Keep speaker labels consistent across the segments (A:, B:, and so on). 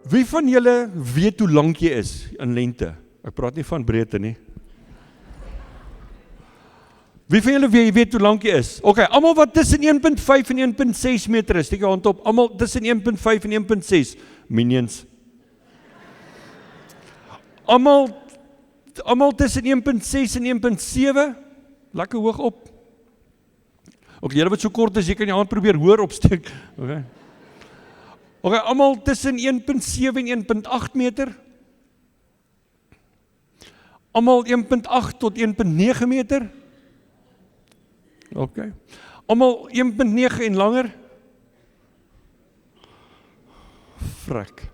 A: Wie van julle weet hoe lank jy is in lente? Ek praat nie van breedte nie. Wie van julle weet hoe lank jy is? Ok, almal wat tussen 1.5 en 1.6 meter is, steek jou hand op, almal tussen 1.5 en 1.6, minions. Almal tussen 1.6 en 1.7, lekker hoog op. Ok, julle wat so kort is, jy kan jou hand probeer hoor opsteek. Ok, almal tussen 1.7 en 1.8 meter. Almal 1.8 tot 1.9 meter. Ok. Almal 1.9 en langer. Frek.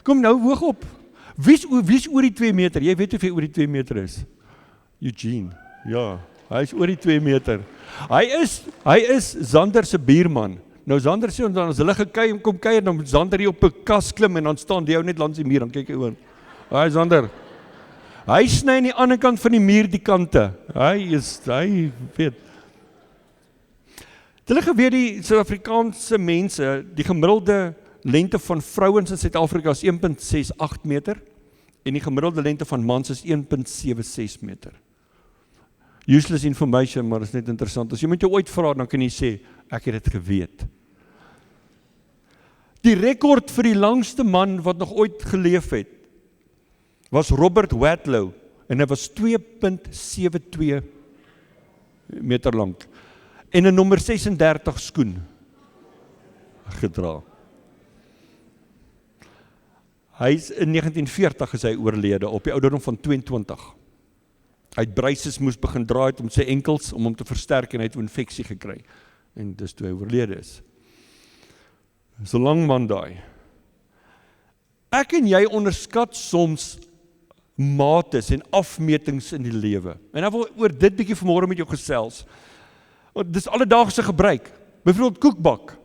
A: Kom nou hoog op. Wie is oor die 2 meter? Jy weet hoeveel oor die 2 meter is. Eugene. Ja, hy is oor die 2 meter. Hy is Zander se buurman. Nou Zander sê, dan as hulle kom kuier, dan moet Zander hier op 'n kas klim en dan staan die ou net langs die muur, dan kyk hy oor. Hy Zander. Hy sny aan die ander kant van die muur die kante. Hy weet. Hulle geweet die Suid-Afrikaanse mense, die gemiddelde lengte van vrouens in Suid-Afrika is 1.68 meter en die gemiddelde lengte van mans is 1.76 meter. Useless information, maar is net interessant. As jy met jou ooit vra, dan kan jy sê, ek het dit geweet. Die rekord vir die langste man wat nog ooit geleef het, was Robert Wadlow, en hy was 2.72 meter lang, en 'n nommer 36 skoen gedra. Hy is in 1940 is hy oorlede, op die ouderdom van 22. Hy het braces moes begin draai om sy enkels, om hom te versterk, en hy het 'n infeksie gekry, en dis toe hy oorlede is. Dis 'n lang man daai. Ek en jy onderskat soms mates en afmetings in die lewe. En ek wil oor dit bietjie vanmôre met jou gesels. Dis alledaagse gebruik. Byvoorbeeld koekbak.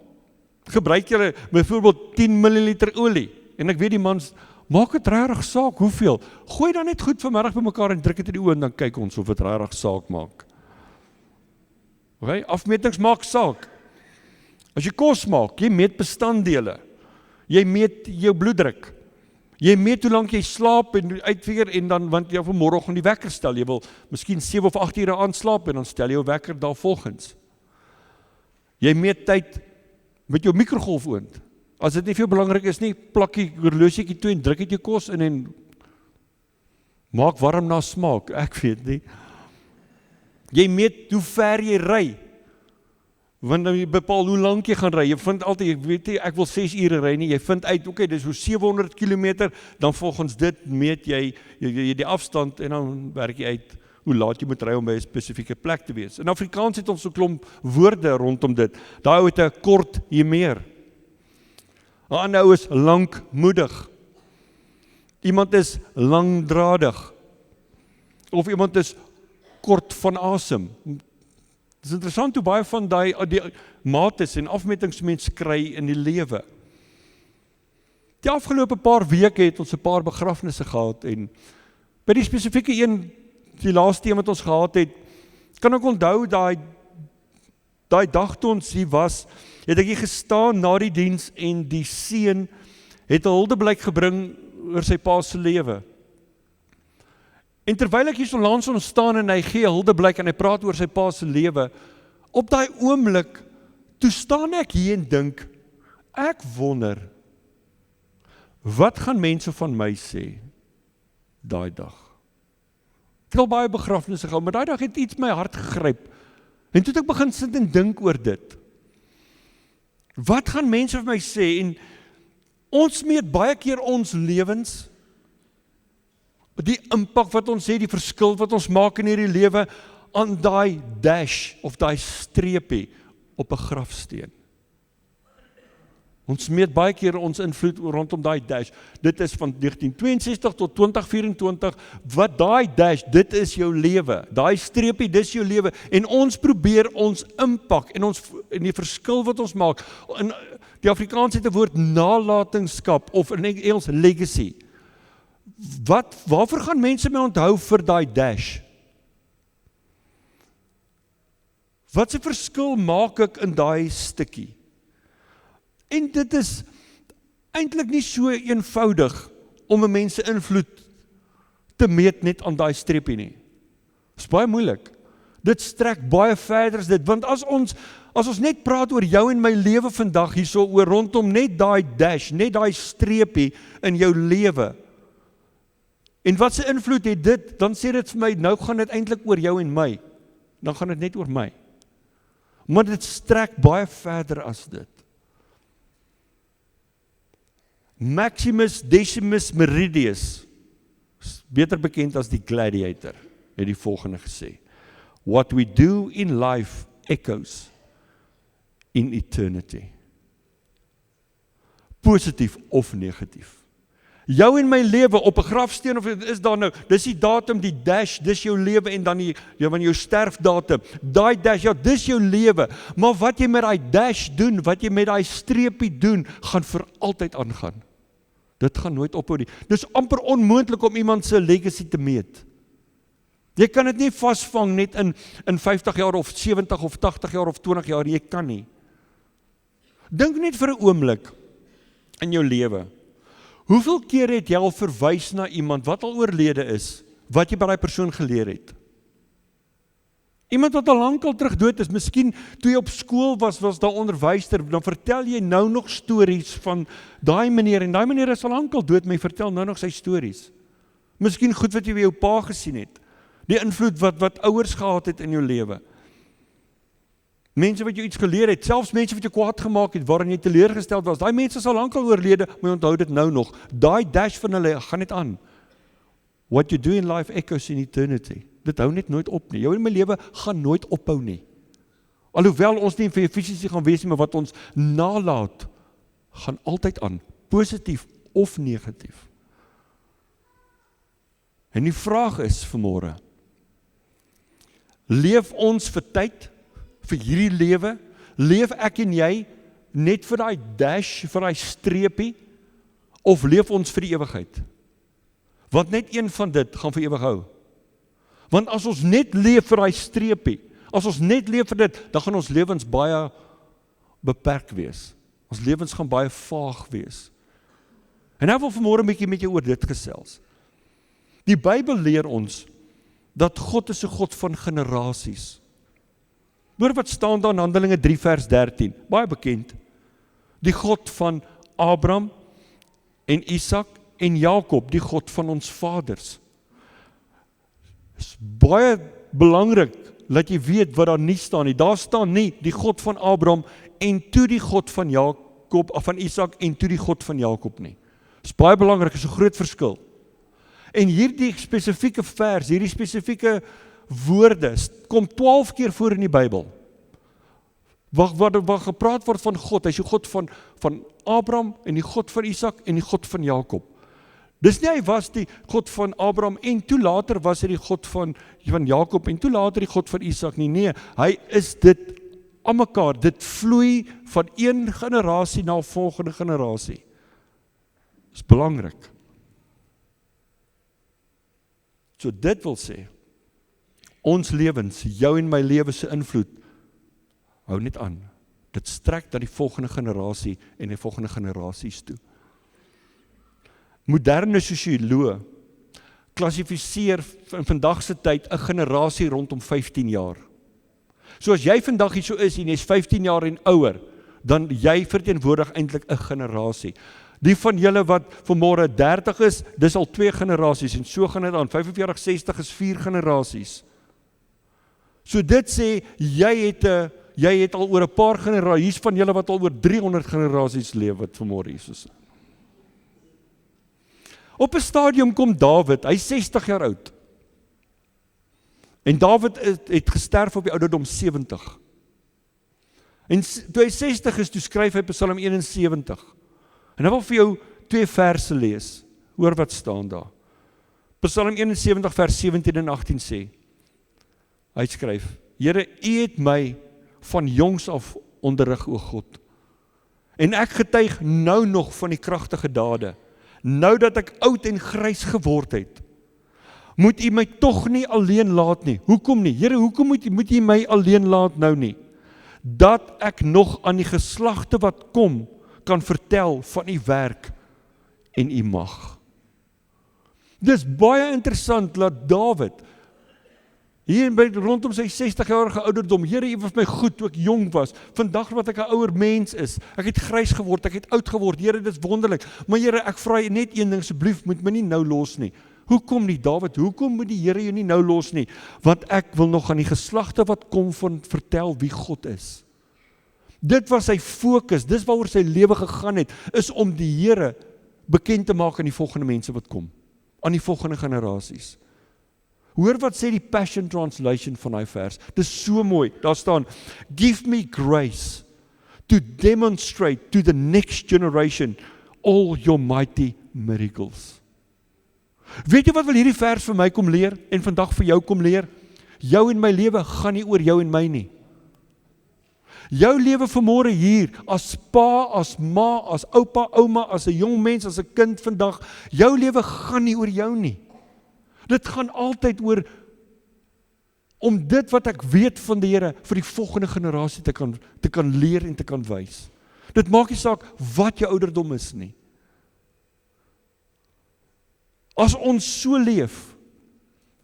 A: Gebruik jy byvoorbeeld 10 ml olie. En ek weet die mans, maak dit regtig saak, hoeveel? Gooi dan net goed vanmiddag by mekaar en druk dit in die oë en dan kyk ons of dit regtig saak maak. Okay? Afmetings maak saak. As jy kos maak, jy meet bestanddele. Jy meet jou bloeddruk. Jy meet hoe lank jy slaap en uitveer en dan, want jy vanmôre die wekker stel. Jy wil miskien 7 of 8 ure aanslaap en dan stel jy jou wekker daarvolgens. Jy meet tyd met jou mikrogolfoond. As dit nie veel belangrik is nie, plak jy horlosieetjie toe en druk dit jou kos in en maak warm na smaak. Ek weet nie. Jy meet hoe ver jy ry. Want jy bepaal hoe lank jy gaan ry. Jy vind altyd, jy weet nie, ek wil 6 ure ry nie. Jy vind uit, okay, dis hoe 700 km, dan volgens dit meet jy die afstand en dan werk jy uit hoe laat jy moet ry om by 'n spesifieke plek te wees. In Afrikaans het ons so 'n klomp woorde rondom dit. Daai ou het 'n kort hier meer. 'n ander ou is lankmoedig. Iemand is langdradig. Of iemand is kort van asem. Dit is interessant hoe baie van die mates en afmetings mens kry in die lewe. Die afgelope paar weke het ons 'n paar begrafnisse gehad en by die spesifieke een, die laaste een wat ons gehad het, kan ek onthou daai dag toe ons hier was, het ek hier gestaan na die diens en die seun het 'n huldeblyk gebring oor sy pa se lewe. En terwyl ek hier so langs hom staan en hy gee 'n huldeblyk en hy praat oor sy pa se lewe, op daai oomblik, toe staan ek hier en dink, ek wonder, wat gaan mense van my sê daai dag? Ek het al baie begrafnisse gehou, maar daai dag het iets my hart gegryp. En toe het ek begin sit en dink oor dit. Wat gaan mense van my sê? En ons meet baie keer ons lewens, die impak wat ons het, die verskil wat ons maak in hierdie lewe, aan daai dash, of daai streepie, op 'n grafsteen. Ons meet baie keer ons invloed rondom daai dash. Dit is van 1962 tot 2024, wat daai dash, dit is jou lewe. Daai streepie, dis jou lewe. En ons probeer ons impak en die verskil wat ons maak. In die Afrikaans het 'n woord nalatenskap of in Engels legacy. Waarvoor gaan mense my onthou vir daai dash? Wat 'n verskil maak ek in daai stukkie? En dit is, eintlik nie so eenvoudig om 'n mens se invloed te meet net aan daai streepie nie. Dis baie moeilik. Dit strek baie verder as dit, want as ons net praat oor jou en my lewe vandag hierso oor rondom net daai dash, net daai streepie in jou lewe. En wat se invloed het dit? Dan sê dit vir my, nou gaan dit eintlik oor jou en my. Dan gaan dit net oor my. Maar dit strek baie verder as dit. Maximus Decimus Meridius, beter bekend as die Gladiator, het die volgende gesê: What we do in life echoes in eternity. Positief of negatief. Jou en my lewe op 'n grafsteen, of is daar nou, dis die datum, die dash, dis jou lewe, en dan jou sterfdatum, daai dash, ja, dis jou lewe, maar wat jy met daai dash doen, wat jy met daai streepie doen, gaan vir altyd aangaan. Dit gaan nooit ophou nie. Dis amper onmoontlik om iemand se legacy te meet. Jy kan dit nie vasvang net in 50 jaar of 70 of 80 jaar of 20 jaar, jy kan nie. Dink net vir 'n oomblik in jou lewe. Hoeveel keer het jy al verwys na iemand wat al oorlede is, wat jy by daai persoon geleer het? Iemand wat al lankal terug dood is, miskien toe jy op skool was daar onderwyser, dan vertel jy nou nog stories van daai meneer, en daai meneer is al lankal dood, maar jy vertel nou nog sy stories. Miskien goed wat jy by jou pa gesien het, die invloed wat ouers gehad het in jou lewe. Mense wat jou iets geleer het, selfs mense wat jou kwaad gemaak het, waarin jy teleurgesteld was, daai mense is al lankal oorlede, maar jy onthou dit nou nog. Daai dash van hulle gaan net aan. What you do in life echoes in eternity. Dit hou net nooit op nie. Jou en my lewe gaan nooit ophou nie. Alhoewel ons nie vir efficiency gaan wees nie, maar wat ons nalaat, gaan altyd aan. Positief of negatief. En die vraag is vanmôre, leef ons vir tyd, vir hierdie lewe? Leef ek en jy net vir daai dash, vir daai streepie, of leef ons vir die ewigheid? Want net een van dit gaan vir ewig hou. Want as ons net leef vir daai streepie, as ons net leef vir dit, dan gaan ons lewens baie beperk wees. Ons lewens gaan baie vaag wees. En nou wil vanmôre 'n bietjie met jou oor dit gesels. Die Bybel leer ons dat God is 'n God van generasies. Hoor wat staan daar in Handelinge 3 vers 13, baie bekend. Die God van Abraham en Isak en Jakob, die God van ons vaders. Is baie belangrik dat jy weet wat daar nie staan nie. Daar staan nie die God van Abraham en toe die God van Jakob, of van Isak en toe die God van Jakob nie. Is baie belangrik, is 'n groot verskil. En hierdie spesifieke vers, hierdie spesifieke woorde, kom 12 keer voor in die Bybel. Waar gepraat word van God, hy is die God van Abraham en die God van Isak en die God van Jakob. Dis nie hy was die God van Abraham en toe later was hy die God van Jakob en toe later die God van Isak nie. Nee, hy is dit aan mekaar. Dit vloei van een generasie na 'n volgende generasie. Dis belangrik. So dit wil sê, ons lewens, jou en my lewe se invloed, hou net aan. Dit strek dat die volgende generasie en die volgende generasies toe. Moderne sosioloë klassifiseer in vandag se tyd 'n generasie rondom 15 jaar. So as jy vandag hier so is en jy's 15 jaar en ouer, dan jy verteenwoordig eintlik 'n generasie. Die van julle wat vanmôre 30 is, dis al 2 generasies en so gaan dit aan. 45, 60 is 4 generasies. So dit sê jy het al oor 'n paar generasies, hier's van julle wat al oor 300 generasies leef wat vanmôre hier is. Op 'n stadium kom Dawid, hy's 60 jaar oud. En Dawid het gesterf op die ouderdom 70. En toe hy 60 is, toe skryf hy Psalm 71. En ek wil vir jou 2 verse lees. Hoor wat staan daar. Psalm 71 vers 17 en 18 sê. Hy skryf: Here, U het my van jongs af onderrig, o God. En ek getuig nou nog van die kragtige dade. Nou dat ek oud en grys geword het, moet U my tog nie alleen laat nie. Hoekom nie? Here, hoekom moet U my alleen laat nou nie? Dat ek nog aan die geslagte wat kom, kan vertel van u werk en u mag. Dis baie interessant dat Dawid, hier rondom sy 60-jarige ouderdom, Here, U was my goed toe ek jong was, vandag wat ek 'n ouer mens is, ek het grys geword, ek het oud geword, Here, dit is wonderlik, maar Here, ek vra U net een ding, asseblief, moet my nie nou los nie. Hoekom nie, Dawid, hoekom moet die Here jou nie nou los nie? Want ek wil nog aan die geslagte wat kom van vertel wie God is. Dit was sy fokus, dis waaroor sy lewe gegaan het, is om die Here bekend te maak aan die volgende mense wat kom, aan die volgende generasies. Hoor wat sê die Passion Translation van die vers, dit is so mooi, daar staan, give me grace to demonstrate to the next generation all your mighty miracles. Weet jy wat wil hierdie vers vir my kom leer, en vandag vir jou kom leer? Jou en my lewe gaan nie oor jou en my nie. Jou lewe vanmôre hier, as pa, as ma, as oupa, ouma, as 'n jong mens, as 'n kind vandag, jou lewe gaan nie oor jou nie. Dit gaan altyd oor om dit wat ek weet van die Here vir die volgende generasie te kan leer en te kan wys. Dit maak nie saak wat jou ouderdom is nie. As ons so leef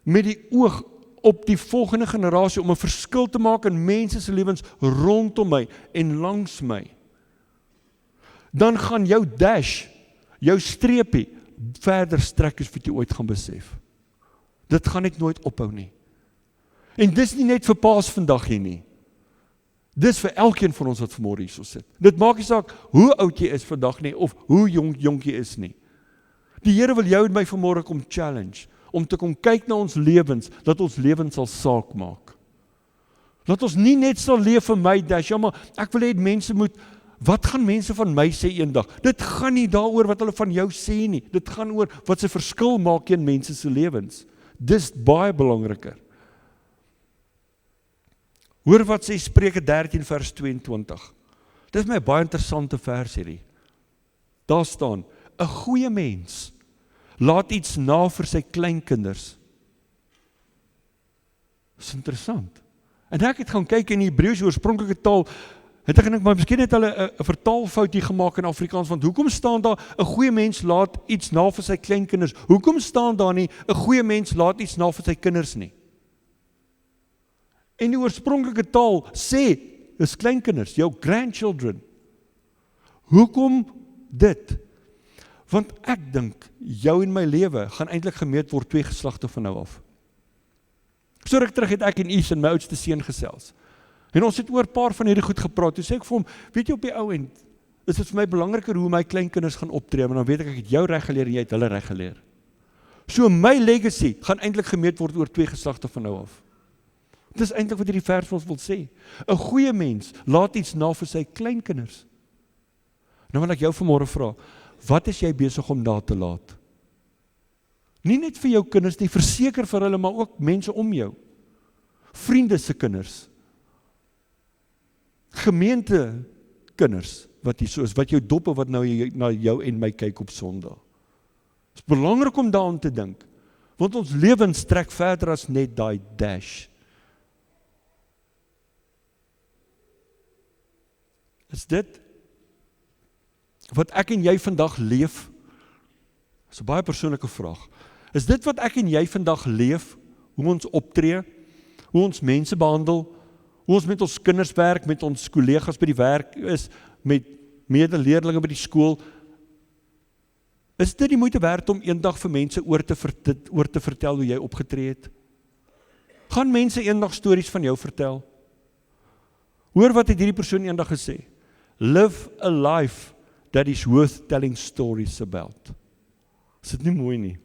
A: met die oog op die volgende generasie om 'n verskil te maak in mense se lewens rondom my en langs my, dan gaan jou dash, jou streepie verder strek as wat jy ooit gaan besef. Dit gaan net nooit ophou nie. En dis nie net vir paas vandag hier nie. Dis vir elkeen van ons wat vanmôre hierso sit. Dit maak nie saak hoe oud jy is vandag nie, of hoe jonk jy is nie. Die Here wil jou en my vanmôre kom challenge, om te kom kyk na ons lewens, dat ons lewens sal saak maak. Dat ons nie net sal leef vir my dash, ja maar ek wil hê mense moet, wat gaan mense van my sê eendag? Dit gaan nie daaroor wat hulle van jou sê nie, dit gaan oor wat se verskil maak in mense se lewens. Dis baie belangriker. Hoor wat sê Spreuke 13 vers 22. Dit is my baie interessante vers hierdie. Daar staan, 'n goeie mens laat iets na vir sy kleinkinders. Dis interessant. En ek het gaan kyk in die Hebreëse oorspronklike taal, het ek gedink, maar miskien het hulle 'n vertaalfout hier gemaak in Afrikaans, want hoekom staan daar, 'n goeie mens laat iets na vir sy kleinkinders? Hoekom staan daar nie, 'n goeie mens laat iets na vir sy kinders nie? En die oorspronklike taal sê, is kleinkinders, jou grandchildren. Hoekom dit? Want ek dink, jou en my lewe gaan eintlik gemeet word 2 geslagte van nou af. So ruk terug het ek en Ethan, my oudste seun, gesels. En ons het oor 'n paar van hierdie goed gepraat. Toe sê ek vir hom, weet jy, op die ou end, is dit vir my belangriker hoe my kleinkinders gaan optree, want dan weet ek het jou reg geleer en jy het hulle reg geleer. So my legacy gaan eintlik gemeet word oor 2 geslagte van nou af. Dis eintlik wat hierdie vers ons wil sê. 'n Goeie mens laat iets na vir sy kleinkinders. Nou wil ek jou vanmôre vra, wat is jy besig om na te laat? Nie net vir jou kinders nie, verseker vir hulle, maar ook mense om jou. Vriende se kinders. Gemeente kinders, wat hier so is, wat jou doppe wat nou na jou en my kyk op Sondag. Het is belangrik om daaraan te dink, want ons lewens strek verder as net daai dash. Is dit wat ek en jy vandag leef? Dis 'n baie persoonlike vraag. Is dit wat ek en jy vandag leef, hoe ons optree, hoe ons mense behandel, hoe ons met ons kinders werk, met ons kollegas by die werk is, met medeleerlinge by die skool, is dit die moeite werd om eendag vir mense oor te vertel hoe jy opgetree het? Gaan mense eendag stories van jou vertel? Hoor wat het hierdie persoon eendag gesê? Live a life that is worth telling stories about. Is dit nie mooi nie?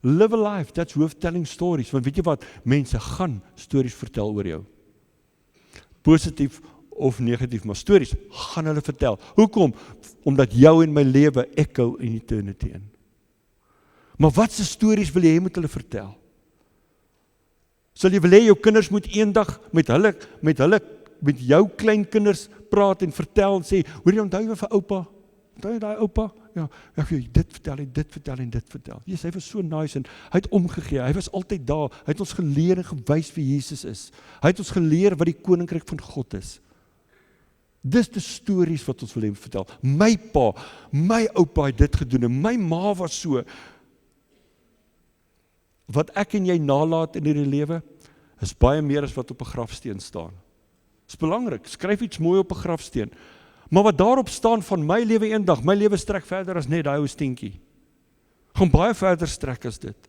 A: Live a life that's worth telling stories. Want weet jy wat? Mense gaan stories vertel oor jou. Positief of negatief, maar stories gaan hulle vertel. Hoekom? Omdat jou en my lewe echo in eternity in. Maar wat se stories wil jy hê moet hulle vertel? Sal jy wil hê jou kinders moet eendag met jou kleinkinders praat en vertel en sê, hoor jy onthou jy vir oupa? Onthou jy daai oupa? Ja, ek wil dit vertel en dit vertel en dit vertel. Jesus, hy was so nice en hy het omgegee, hy was altyd daar, hy het ons geleer en gewys wie Jesus is. Hy het ons geleer wat die koninkryk van God is. Dis die stories wat ons wil vertel. My pa, my oupa het dit gedoen, en my ma was so. Wat ek en jy nalaat in hierdie lewe, is baie meer as wat op 'n grafsteen staan. Dis belangrik, skryf iets mooi op 'n grafsteen. Maar wat daarop staan van my lewe eendag, my lewe strek verder as net daai ou steentjie. Gaan baie verder strek as dit.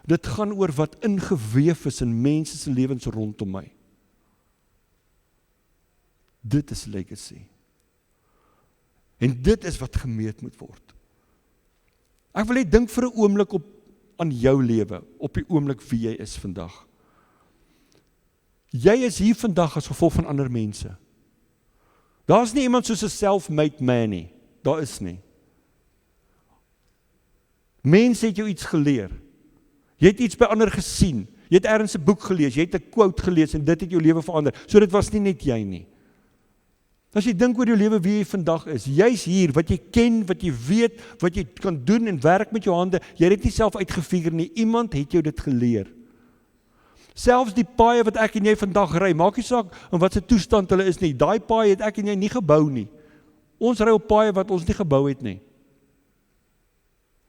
A: Dit gaan oor wat ingeweef is in mense se lewens rondom my. Dit is legacy. En dit is wat gemeet moet word. Ek wil net dink vir 'n oomblik aan jou lewe, op die oomblik wie jy is vandag. Jy is hier vandag as gevolg van ander mense. Daar is nie iemand soos 'n self-made man nie. Daar is nie. Mense het jou iets geleer. Jy het iets by ander gesien. Jy het ergens 'n boek gelees, jy het 'n quote gelees en dit het jou lewe verander. So dit was nie net jy nie. As jy dink oor jou lewe wie jy vandag is, jy's hier, wat jy ken, wat jy weet, wat jy kan doen en werk met jou hande, jy het dit nie self uitgefigure nie, iemand het jou dit geleer. Selfs die paaie wat ek en jy vandag ry, maak nie saak in wat se toestand hulle is nie, daai paaie het ek en jy nie gebou nie. Ons ry op paaie wat ons nie gebou het nie.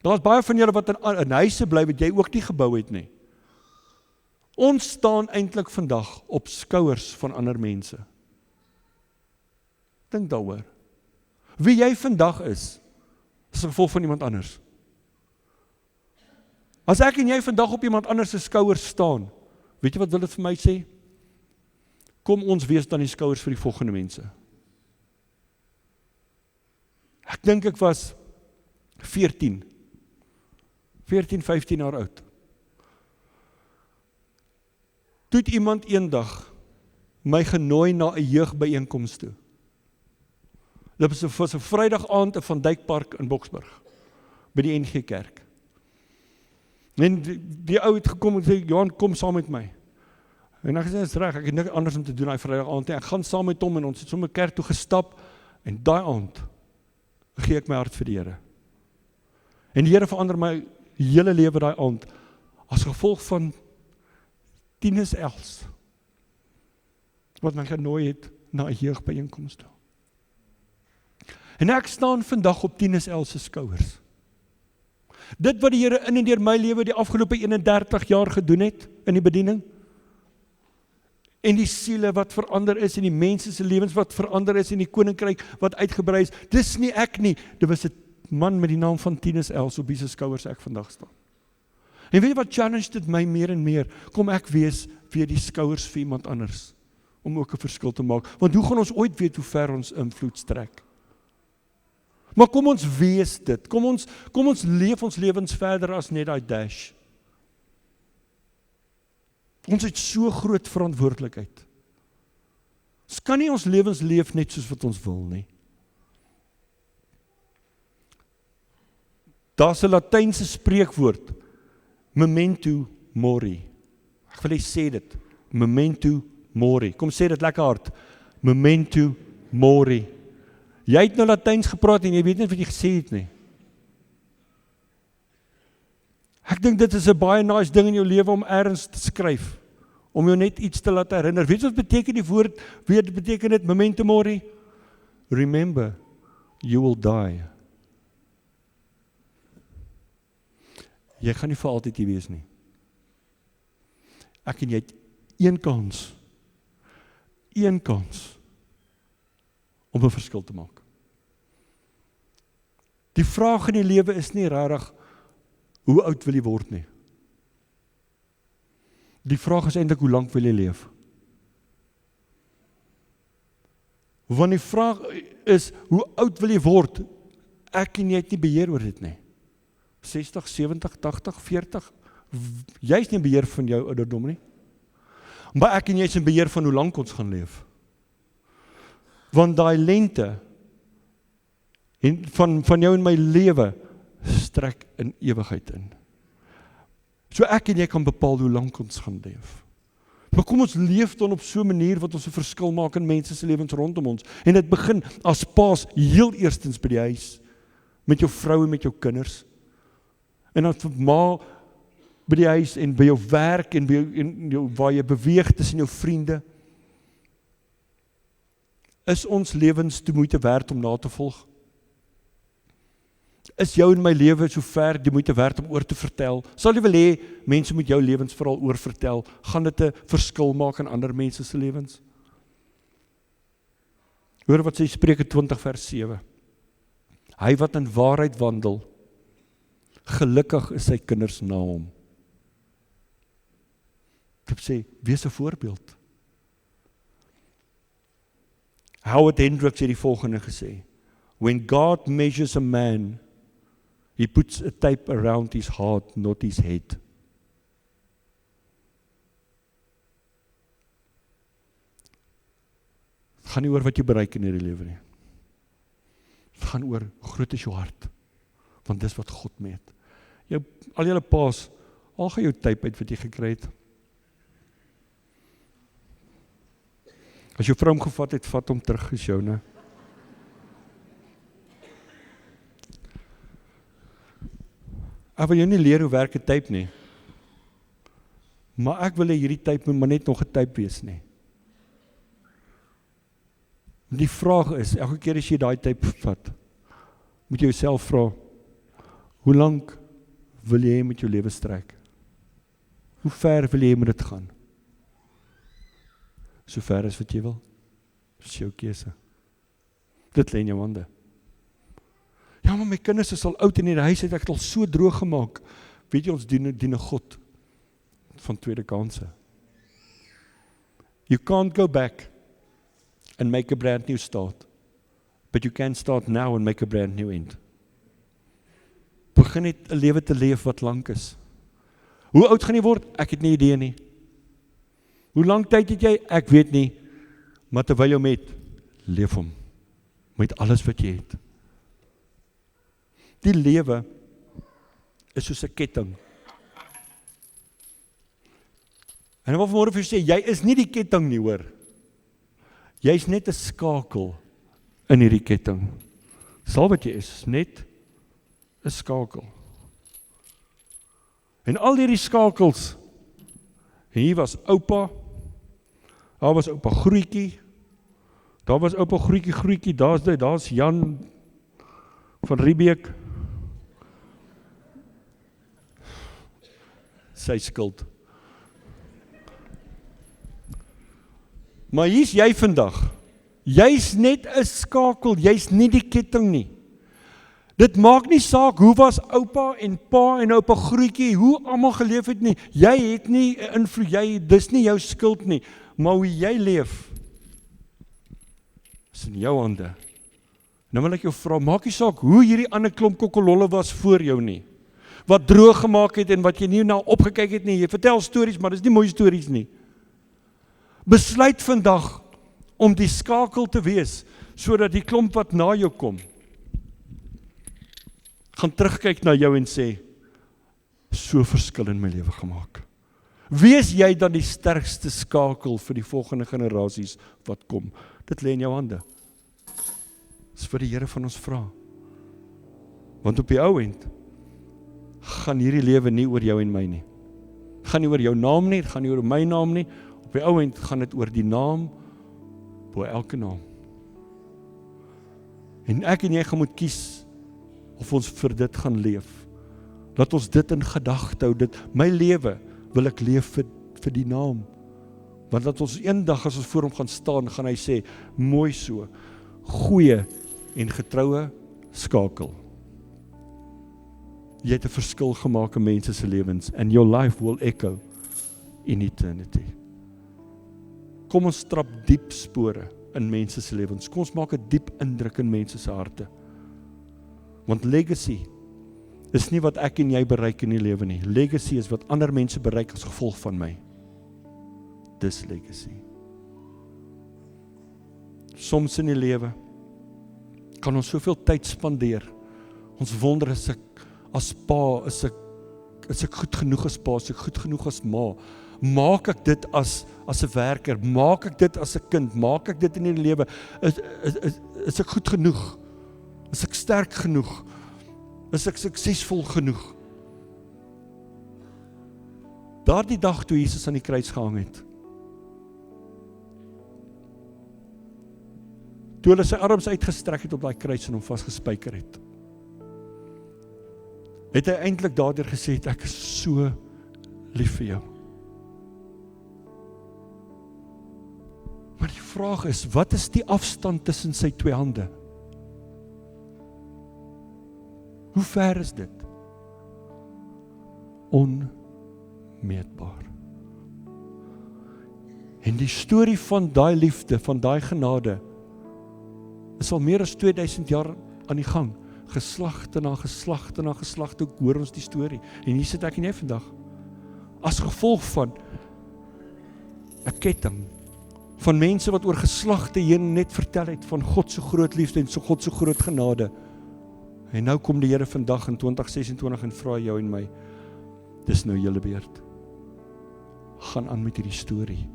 A: Daar's baie van julle wat in huise bly wat jy ook nie gebou het nie. Ons staan eintlik vandag op skouers van ander mense. Dink daaroor. Wie jy vandag is 'n gevolg van iemand anders. As ek en jy vandag op iemand anders se skouers staan, weet jy wat wil dit vir my sê? Kom ons wees dan die skouers vir die volgende mense. Ek dink ek was 14, 15 jaar oud. Toe het iemand eendag my genooi na 'n jeugbyeenkoms toe. Dit was 'n Vrydag aand in Van Dyk Park in Boksburg, by die NG Kerk. En die ou het gekom en sê, Johan, kom saam met my. En ek sê, dis reg, ek het niks anders om te doen daai Vrydag aand nie. Ek gaan saam met hom en ons het sommer kerk toe gestap, en daai aand gee ek my hart vir die Here. En die Here verander my hele lewe daai aand, as gevolg van Tinus Els, wat my genooi het na 'n jeugbyeenkoms toe. En ek staan vandag op Tinus Els se skouers. Dit wat die Here in en deur my lewe die afgelope 31 jaar gedoen het, in die bediening, en die siele wat verander is, en die mense se lewens wat verander is, en die koninkryk wat uitgebrei is, dis nie ek nie, dit was 'n man met die naam van Tinus Els, op wie se skouers ek vandag staan. En weet jy wat challenge dit my meer en meer, kom ek wees weer die skouers vir iemand anders, om ook 'n verskil te maak, want hoe gaan ons ooit weet hoe ver ons invloed strek? Maar kom ons wees dit, kom ons leef ons lewens verder as net daai dash. Ons het so groot verantwoordelikheid. Ons kan nie ons lewens leef net soos wat ons wil nie. Daar's 'n Latynse spreekwoord, memento mori. Ek wil sê dit, memento mori. Kom sê dit lekker hard, memento mori. Jy het nou Latyns gepraat en jy weet nie wat jy gesê het nie. Ek dink dit is 'n baie nice ding in jou lewe om ergens te skryf, om jou net iets te laat herinner. Weet jy wat beteken die woord, wat beteken dit, memento mori? Remember, you will die. Jy gaan nie vir altyd hier wees nie. Ek en jy het een kans om 'n verskil te maak. Die vraag in die lewe is nie regtig, hoe oud wil jy word nie? Die vraag is eintlik, hoe lank wil jy leef? Want die vraag is, hoe oud wil jy word? Ek en jy het nie beheer oor dit nie. 60, 70, 80, 40, jy is nie in beheer van jou ouderdom nie. Maar ek en jy is in beheer van hoe lank ons gaan leef. Want daai lengte van jou en my lewe strek in ewigheid in. So ek en jy kan bepaal hoe lank ons gaan leef. Maar kom ons leef dan op so 'n manier wat ons 'n verskil maak in mense se lewens rondom ons. En dit begin as paas heel eerstens by die huis, met jou vrou en met jou kinders. En dan ma by die huis en by jou werk en by jou waar jy beweeg tussen jou vriende. Is ons lewens die moeite werd om na te volg? Is jou en my lewe so ver die moeite werd om oor te vertel? Sal jy wil hê, mense moet jou lewensverhaal oor vertel? Gaan dit 'n verskil maak in ander mense se lewens? Hoor wat sê Spreuke 20 vers 7. Hy wat in waarheid wandel, gelukkig is sy kinders na hom. Ek sê, wees 'n voorbeeld. Howard Hendricks het die volgende gesê: When God measures a man, He puts a tape around his heart, not his head. Het gaan nie oor wat jy bereik in hierdie lewe nie. Het gaan oor hoe groot is jou hart, want dis wat God meet. Al julle paas, al gaan jou tape uit wat jy gekry het. As jou vrou hom gevat het, vat hom terug, is jou, né? Ek wil jou nie leer hoe werk 'n tape nie. Maar ek wil hê hierdie tape moet maar net nog 'n tape wees nie. Die vraag is, elke keer as jy daai tape vat, moet jy jouself vra, hoe lank wil jy met jou lewe strek? Hoe ver wil jy met dit gaan? So ver as wat jy wil. Dis jou keuse. Dit lê in jou hande. Ja, maar my kinders is al oud in die huis, het ek het al so droog gemaak. Weet jy, ons dien 'n God van tweede kanse. You can't go back and make a brand new start. But you can start now and make a brand new end. Begin net 'n lewe te leef wat lank is. Hoe oud gaan jy word? Ek het nie idee nie. Hoe lank tyd het jy? Ek weet nie. Maar terwyl jy met, leef hom. Met alles wat jy het. Die lewe is soos 'n ketting. En ek wil vanmôre vir jou sê, jy is nie die ketting nie, hoor. Jy is net 'n skakel in hierdie ketting. Sal wat jy is, net 'n skakel. En al hierdie skakels, hier was oupa, daar was oupa Groetjie, daar was oupa Groetjie, daar's Jan van Riebeek, sy skuld. Maar hier's jy vandag, jy's net 'n skakel, jy's nie die ketting nie. Dit maak nie saak hoe was oupa en pa en oupa Groetjie, hoe almal geleef het nie. Jy het nie 'n invloed, dis nie jou skuld nie. Maar hoe jy leef, is in jou hande. Nou wil ek jou vra, maak nie saak hoe hierdie ander klomp kokkololle was voor jou nie. Wat droog gemaak het en wat jy nie na opgekyk het nie. Jy vertel stories, maar dis nie mooi stories nie. Besluit vandag om die skakel te wees, sodat die klomp wat na jou kom, gaan terugkyk na jou en sê, so verskil in my lewe gemaak. Wees jy dan die sterkste skakel vir die volgende generasies wat kom. Dit lê in jou hande. Dis vir die Here van ons vra. Want op die ou end gaan hierdie lewe nie oor jou en my nie. Gaan nie oor jou naam nie, gaan nie oor my naam nie. Op die ou end gaan dit oor die naam bo elke naam. En ek en jy gaan moet kies of ons vir dit gaan leef. Laat ons dit in gedagte hou. My lewe wil ek leef vir die naam. Want dat ons eendag as ons voor hom gaan staan, gaan hy sê, mooi so, goeie en getroue skakel. Jy het 'n verskil gemaak in mense se lewens, and your life will echo in eternity. Kom ons trap diep spore in mense se lewens. Kom ons maak 'n diep indruk in mense se harte. Want legacy is nie wat ek en jy bereik in die lewe nie. Legacy is wat ander mense bereik as gevolg van my. Dis legacy. Soms in die lewe kan ons soveel tyd spandeer. Ons wonder as ek goed genoeg as pa, is ek goed genoeg as ma? Maak ek dit as 'n werker? Maak ek dit as 'n kind? Maak ek dit in die lewe? Is ek goed genoeg? Is ek sterk genoeg? Is ek suksesvol genoeg? Daardie dag toe Jesus aan die kruis gehang het, toe hulle sy arms uitgestrek het op daai kruis en hom vasgespijker het, het hy eintlik daardeur gesê, ek is so lief vir jou. Maar die vraag is, wat is die afstand tussen sy twee hande? Hoe ver is dit? Onmeetbaar. En die storie van daai liefde, van daai genade, is al meer as 2000 jaar aan die gang. Geslagte na geslagte na geslagte, hoor ons die storie. En hier sit ek en jy vandag. As gevolg van 'n ketting van mense wat oor geslagte heen net vertel het van God se groot liefde en God se groot genade. En nou kom die Here vandag in 2026 en vra jou en my, dis nou julle beurt. Gaan aan met hierdie storie.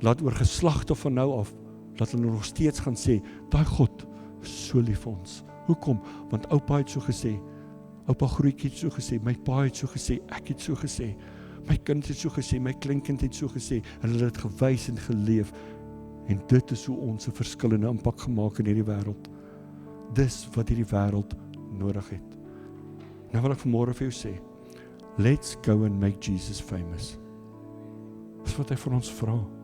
A: Laat oor geslagte van nou af, dat hulle nog steeds gaan sê, daai God is so lief vir ons. Hoekom? Want oupa het so gesê, oupa Grootjie het so gesê, my pa het so gesê, ek het so gesê, my kind het so gesê, my kleinkind het so gesê, en hulle het gewys en geleef, en dit is hoe ons 'n verskillende impak gemaak in hierdie wêreld. Dis wat hierdie wêreld nodig het. Nou wil ek vanmôre vir jou sê, let's go and make Jesus famous. Dis wat hy van ons vra.